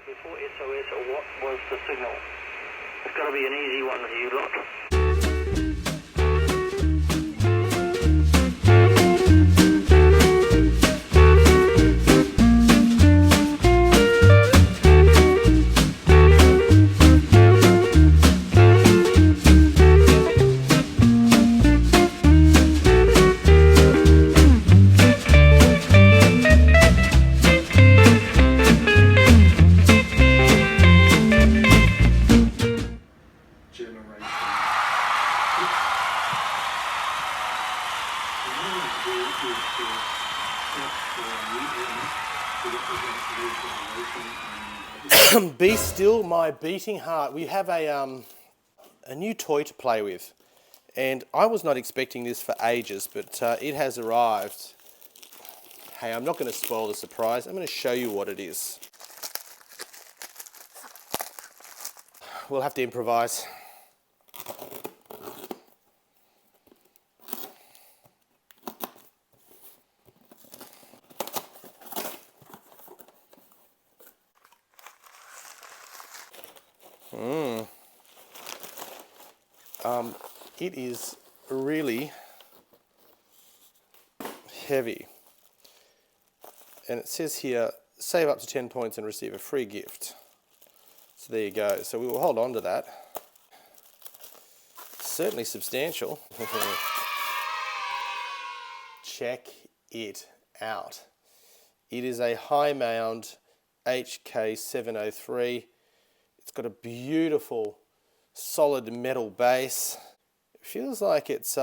before SOS, or what was the signal? It's got to be an easy one for you lot. Be still, my beating heart. We have a new toy to play with, and I was not expecting this for ages, but it has arrived. Hey, I'm not going to spoil the surprise. I'm going to show you what it is. We'll have to improvise. It is really heavy, and it says here, save up to 10 points and receive a free gift. So there you go. So we will hold on to that. Certainly substantial. Check it out. It is a high mound HK703. It's got a beautiful solid metal base. It feels like it's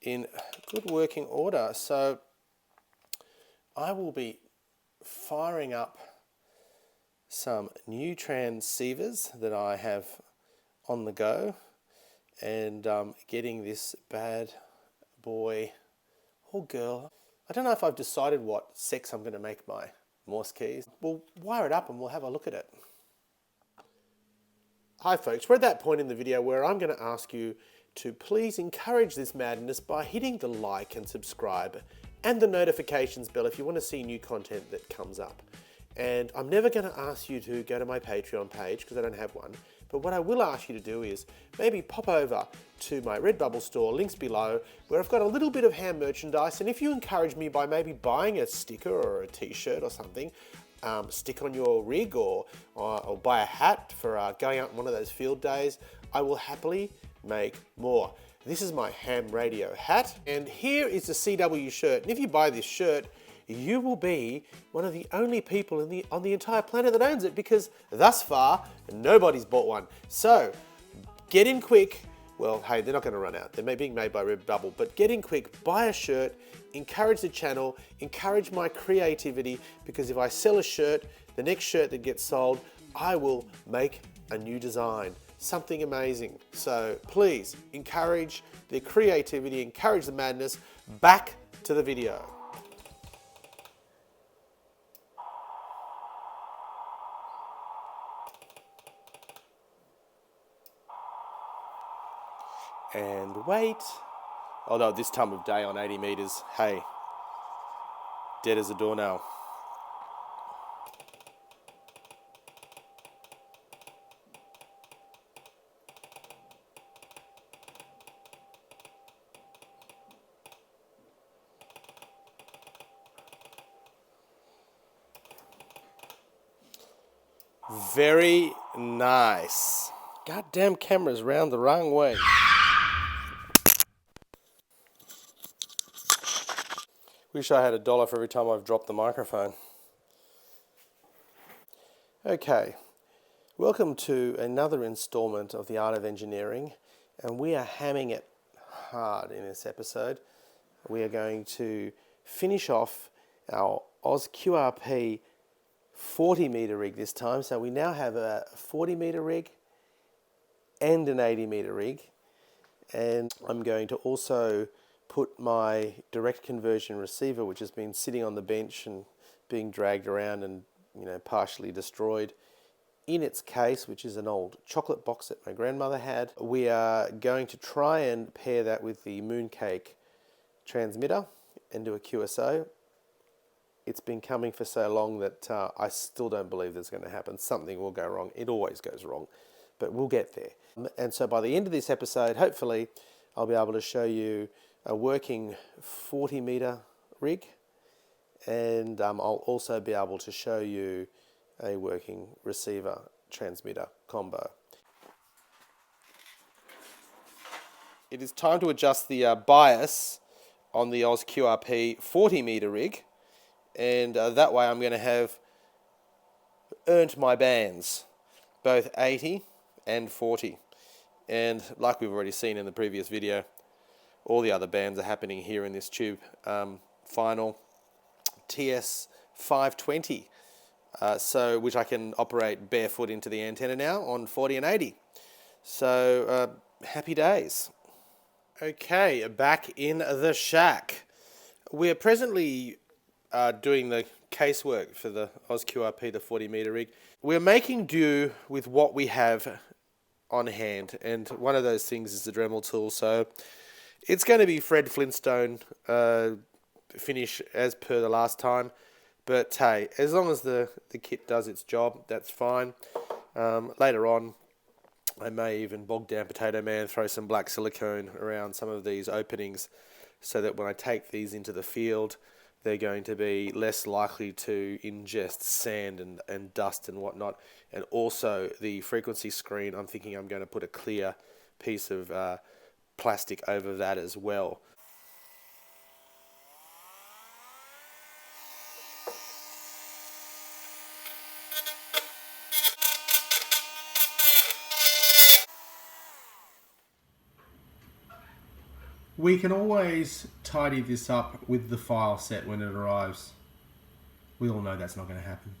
in good working order. So I will be firing up some new transceivers that I have on the go, and getting this bad boy or girl. I don't know if I've decided what sex I'm going to make my Morse keys. We'll wire it up and we'll have a look at it. Hi folks, we're at that point in the video where I'm going to ask you to please encourage this madness by hitting the like and subscribe and the notifications bell if you want to see new content that comes up. And I'm never going to ask you to go to my Patreon page because I don't have one. But what I will ask you to do is maybe pop over to my Redbubble store, links below, where I've got a little bit of ham merchandise. And if you encourage me by maybe buying a sticker or a t-shirt or something, stick on your rig, or buy a hat for going out on one of those field days, I will happily make more. This is my ham radio hat, and here is the CW shirt. And if you buy this shirt, you will be one of the only people on the entire planet that owns it, because thus far, nobody's bought one. So, get in quick. Well, hey, they're not going to run out. They're being made by Redbubble, but get in quick, buy a shirt, encourage the channel, encourage my creativity, because if I sell a shirt, the next shirt that gets sold, I will make a new design, something amazing. So please encourage the creativity, encourage the madness. Back to the video. And wait. Oh no, this time of day on 80 meters, hey, dead as a doornail. Very nice. Goddamn camera's round the wrong way. Wish I had $1 for every time I've dropped the microphone. Okay, welcome to another installment of The Art of Engineering, and we are hamming it hard in this episode. We are going to finish off our Oz QRP 40 meter rig this time. So we now have a 40 meter rig and an 80 meter rig, and I'm going to also put my direct conversion receiver, which has been sitting on the bench and being dragged around and partially destroyed, in its case, which is an old chocolate box that my grandmother had. We are going to try and pair that with the Mooncake transmitter and do a QSO. It's been coming for so long that I still don't believe there's going to happen. Something will go wrong. It always goes wrong, but we'll get there. And so by the end of this episode, hopefully, I'll be able to show you a working 40-meter rig, and I'll also be able to show you a working receiver transmitter combo. It is time to adjust the bias on the Oz QRP 40-meter rig, and that way I'm going to have earned my bands, both 80 and 40. And like we've already seen in the previous video, all the other bands are happening here in this tube. Final TS 520, which I can operate barefoot into the antenna now on 40 and 80. So happy days. Okay, back in the shack. We're presently doing the casework for the Oz QRP, the 40-meter rig. We're making do with what we have on hand, and one of those things is the Dremel tool. So it's going to be Fred Flintstone finish as per the last time, but hey, as long as the kit does its job, that's fine. Later on, I may even bog down Potato Man, throw some black silicone around some of these openings so that when I take these into the field, they're going to be less likely to ingest sand and dust and whatnot. And also the frequency screen, I'm thinking I'm going to put a clear piece of plastic over that as well. We can always tidy this up with the file set when it arrives. We all know that's not going to happen.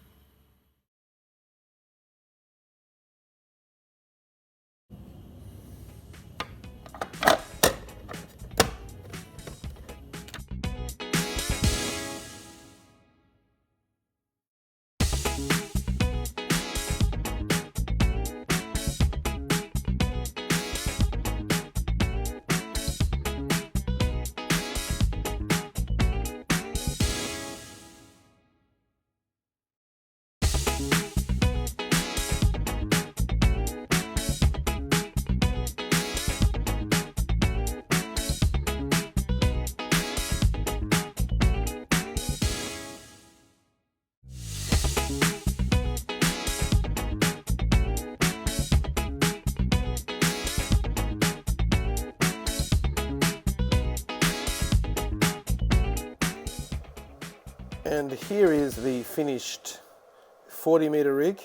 And here is the finished 40-meter rig,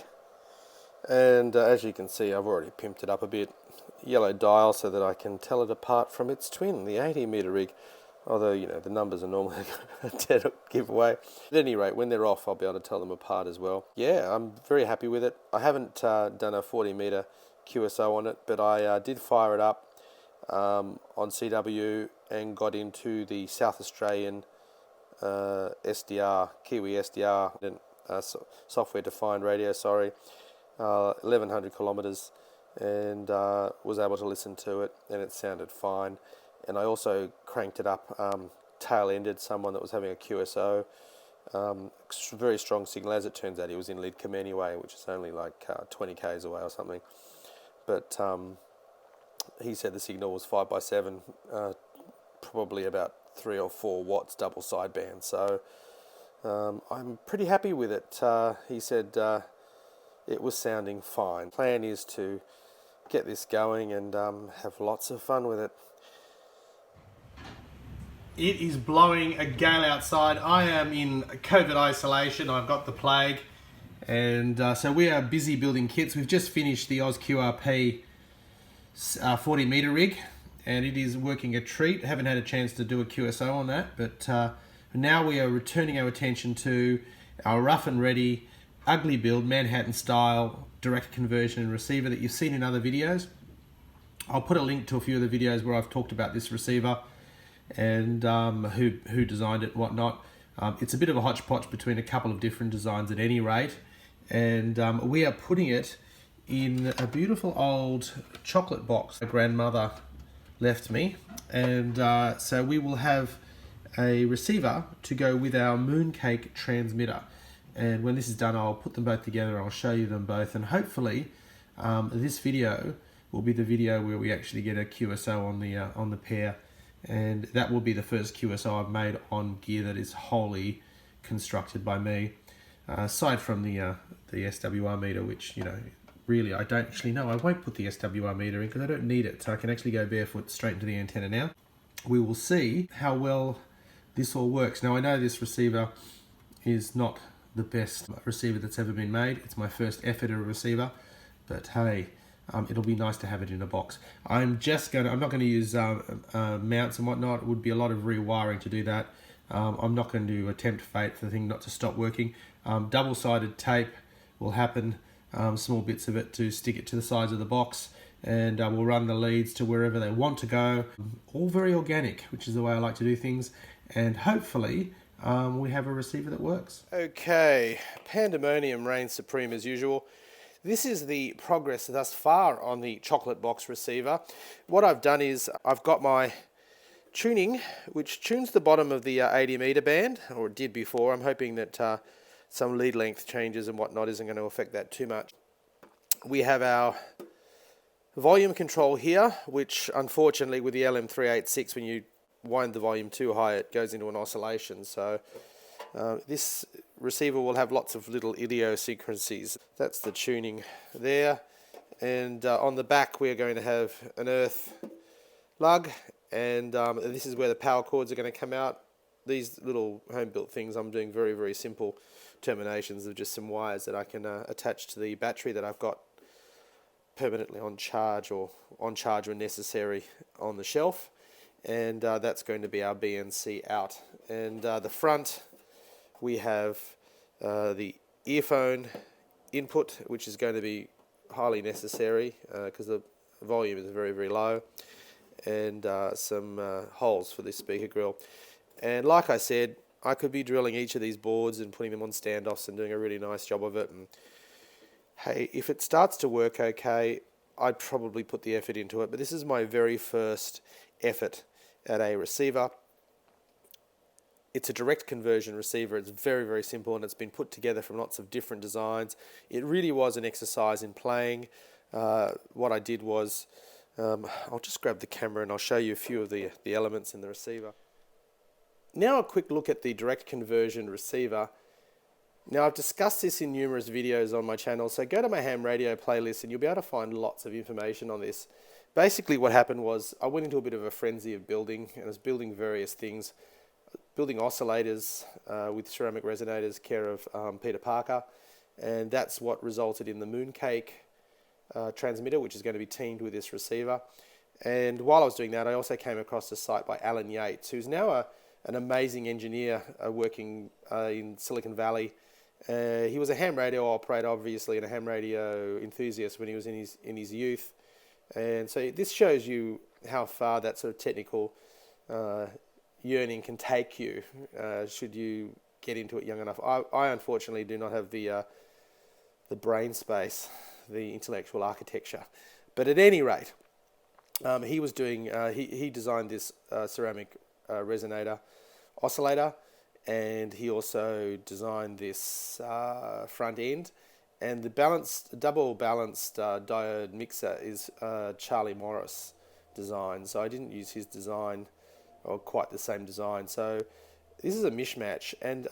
and as you can see, I've already pimped it up a bit. Yellow dial so that I can tell it apart from its twin, the 80-meter rig, although, you know, the numbers are normally a dead giveaway. At any rate, when they're off, I'll be able to tell them apart as well. Yeah, I'm very happy with it. I haven't done a 40-meter QSO on it, but I did fire it up on CW and got into the South Australian SDR, Kiwi SDR, software-defined radio, 1100 kilometres, and was able to listen to it, and it sounded fine. And I also cranked it up, tail-ended someone that was having a QSO, very strong signal. As it turns out, he was in Lidcombe anyway, which is only like 20 k's away or something. But he said the signal was 5x7, probably about 3 or 4 watts double sideband. So I'm pretty happy with it. He said it was sounding fine. Plan is to get this going and have lots of fun with it. It is blowing a gale outside. I am in COVID isolation. I've got the plague, and so we are busy building kits. We've just finished the Oz QRP 40-meter rig, and it is working a treat. Haven't had a chance to do a QSO on that, but now we are returning our attention to our rough and ready, ugly build, Manhattan style direct conversion receiver that you've seen in other videos. I'll put a link to a few of the videos where I've talked about this receiver and who designed it and whatnot. It's a bit of a hodgepodge between a couple of different designs at any rate, and we are putting it in a beautiful old chocolate box my grandmother left me, and so we will have a receiver to go with our mooncake transmitter. And when this is done, I'll put them both together, I'll show you them both, and hopefully this video will be the video where we actually get a QSO on the pair, and that will be the first QSO I've made on gear that is wholly constructed by me, aside from the SWR meter, which, you know, really I don't actually know. I won't put the SWR meter in because I don't need it, so I can actually go barefoot straight into the antenna now. We will see how well this all works. Now, I know this receiver is not the best receiver that's ever been made. It's my first effort at a receiver, but hey, it'll be nice to have it in a box. I'm not going to use mounts and whatnot. It would be a lot of rewiring to do that. I'm not going to attempt fate for the thing not to stop working. Double-sided tape will happen, small bits of it to stick it to the sides of the box, and we'll run the leads to wherever they want to go. All very organic, which is the way I like to do things, and hopefully we have a receiver that works. Okay, pandemonium reigns supreme as usual. This is the progress thus far on the chocolate box receiver. What I've done is I've got my tuning, which tunes the bottom of the 80 meter band, or it did before. I'm hoping that some lead length changes and whatnot isn't going to affect that too much. We have our volume control here, which unfortunately with the LM386, when you wind the volume too high, it goes into an oscillation. So this receiver will have lots of little idiosyncrasies. That's the tuning there. And on the back we're going to have an earth lug, and this is where the power cords are going to come out. These little home-built things, I'm doing very, very simple terminations of just some wires that I can attach to the battery that I've got permanently on charge, or on charge when necessary, on the shelf. And that's going to be our BNC out. And the front, we have the earphone input, which is going to be highly necessary because the volume is very, very low, and some holes for this speaker grill. And like I said, I could be drilling each of these boards and putting them on standoffs and doing a really nice job of it. And hey, if it starts to work okay, I'd probably put the effort into it. But this is my very first effort at a receiver. It's a direct conversion receiver. It's very, very simple, and it's been put together from lots of different designs. It really was an exercise in playing. What I did was, I'll just grab the camera and I'll show you a few of the elements in the receiver. Now a quick look at the direct conversion receiver. Now I've discussed this in numerous videos on my channel, so go to my ham radio playlist and you'll be able to find lots of information on this. Basically what happened was I went into a bit of a frenzy of building, and I was building various things. Building oscillators with ceramic resonators, care of Peter Parker, and that's what resulted in the mooncake transmitter, which is going to be teamed with this receiver. And while I was doing that, I also came across a site by Alan Yates, who's now an amazing engineer working in Silicon Valley. He was a ham radio operator, obviously, and a ham radio enthusiast when he was in his youth. And so this shows you how far that sort of technical yearning can take you should you get into it young enough. I unfortunately do not have the brain space, the intellectual architecture. But at any rate, he was doing he designed this ceramic resonator oscillator, and he also designed this front end, and the double balanced diode mixer is Charlie Morris design. So I didn't use his design, or quite the same design. So this is a mishmash, and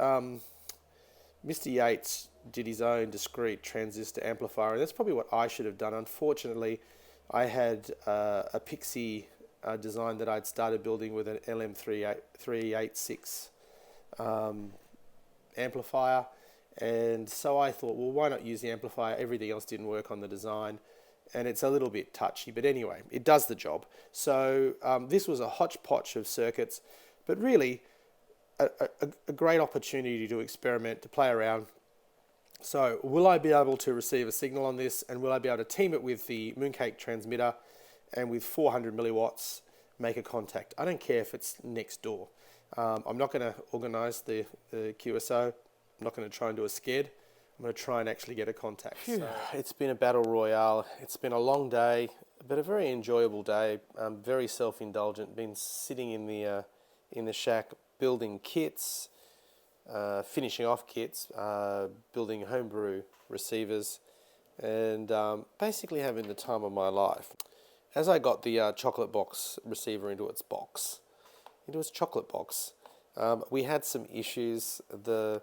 Mr. Yates did his own discrete transistor amplifier, and that's probably what I should have done. Unfortunately, I had a Pixie design that I'd started building with an LM386 amplifier, and so I thought, well, why not use the amplifier? Everything else didn't work on the design, and it's a little bit touchy, but anyway, it does the job. So this was a hodgepodge of circuits, but really a great opportunity to experiment, to play around. So will I be able to receive a signal on this, and will I be able to team it with the mooncake transmitter and with 400 milliwatts make a contact? I don't care if it's next door. I'm not going to organize the QSO. I'm not going to try and do a sked. I'm going to try and actually get a contact. So it's been a battle royale. It's been a long day, but a very enjoyable day. Very self-indulgent. Been sitting in the shack building kits, finishing off kits, building homebrew receivers, and basically having the time of my life. As I got the chocolate box receiver into its chocolate box, we had some issues. The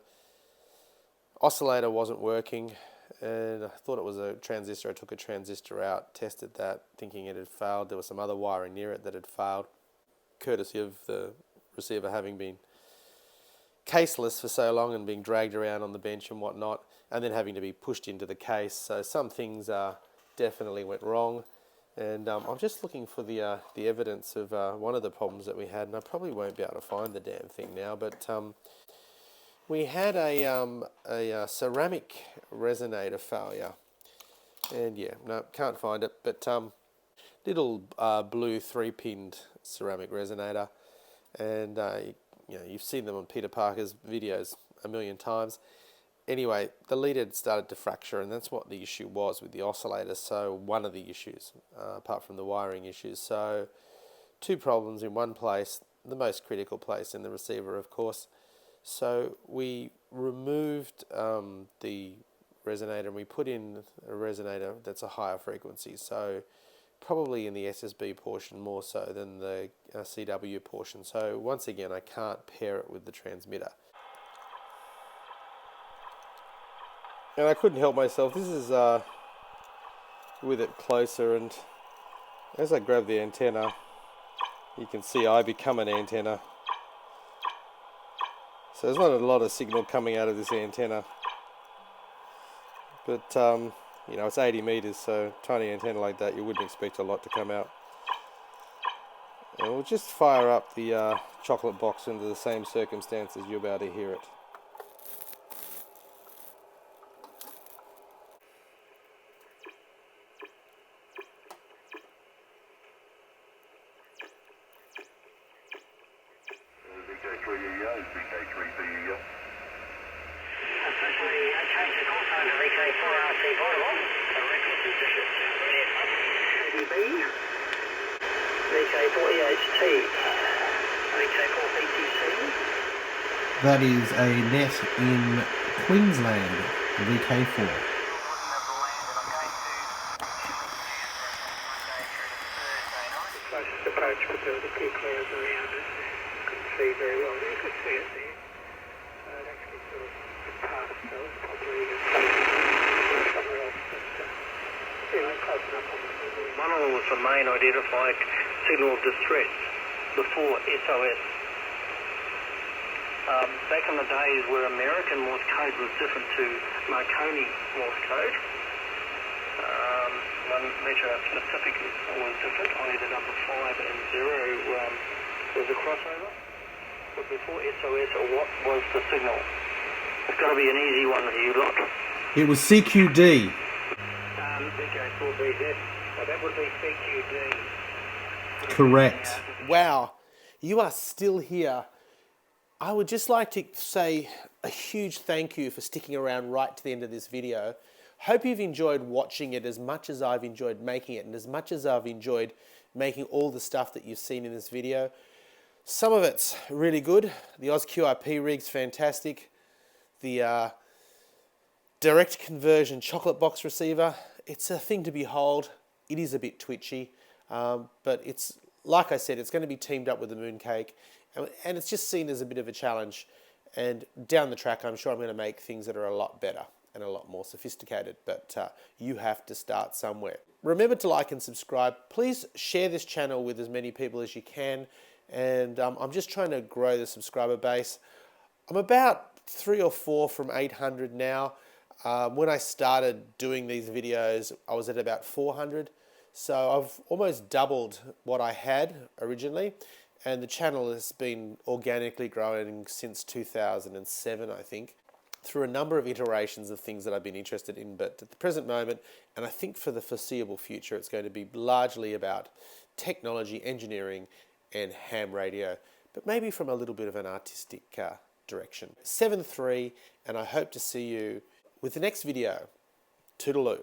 oscillator wasn't working, and I thought it was a transistor. I took a transistor out, tested that, thinking it had failed. There was some other wiring near it that had failed, courtesy of the receiver having been caseless for so long and being dragged around on the bench and whatnot, and then having to be pushed into the case. So some things definitely went wrong, and I'm just looking for the evidence of one of the problems that we had, and I probably won't be able to find the damn thing now, but we had a ceramic resonator failure, and yeah, no, can't find it, but little blue 3-pinned ceramic resonator, and you know, you've seen them on Peter Parker's videos a million times. Anyway, the lead had started to fracture, and that's what the issue was with the oscillator. So one of the issues, apart from the wiring issues. So 2 problems in one place, the most critical place in the receiver, of course. So we removed the resonator and we put in a resonator that's a higher frequency. So probably in the SSB portion more so than the CW portion. So once again, I can't pair it with the transmitter. And I couldn't help myself. This is with it closer, and as I grab the antenna, you can see I become an antenna. So there's not a lot of signal coming out of this antenna. But you know, it's 80 meters, so tiny antenna like that, you wouldn't expect a lot to come out. And we'll just fire up the chocolate box under the same circumstances. You're about to hear it. That is a net in Queensland, VK4. Closest approach, but there was a few clouds around it. Couldn't see very well. You could see it there. So it actually sort of passed, so it's probably somewhere else. But, close enough on the signal. One of them was the main identified signal of distress before SOS. Back in the days where American Morse code was different to Marconi Morse code, one letter specifically was different, i.e. the number 5 and 0 was a crossover. But before SOS, what was the signal? It's got to be an easy one for you lot. It was CQD. VK4BZ, so that would be CQD. Correct. Wow, you are still here. I would just like to say a huge thank you for sticking around right to the end of this video. Hope you've enjoyed watching it as much as I've enjoyed making it, and as much as I've enjoyed making all the stuff that you've seen in this video. Some of it's really good. The Oz QRP rig's fantastic. The direct conversion chocolate box receiver, it's a thing to behold. It is a bit twitchy, but it's, like I said, it's going to be teamed up with the mooncake, and it's just seen as a bit of a challenge. And down the track, I'm sure I'm going to make things that are a lot better and a lot more sophisticated, but you have to start somewhere. Remember to like and subscribe. Please share this channel with as many people as you can, and I'm just trying to grow the subscriber base. I'm about 3 or 4 from 800 now. When I started doing these videos, I was at about 400. So I've almost doubled what I had originally, and the channel has been organically growing since 2007, I think, through a number of iterations of things that I've been interested in. But at the present moment, and I think for the foreseeable future, it's going to be largely about technology, engineering, and ham radio, but maybe from a little bit of an artistic direction. 7-3, and I hope to see you with the next video. Toodaloo.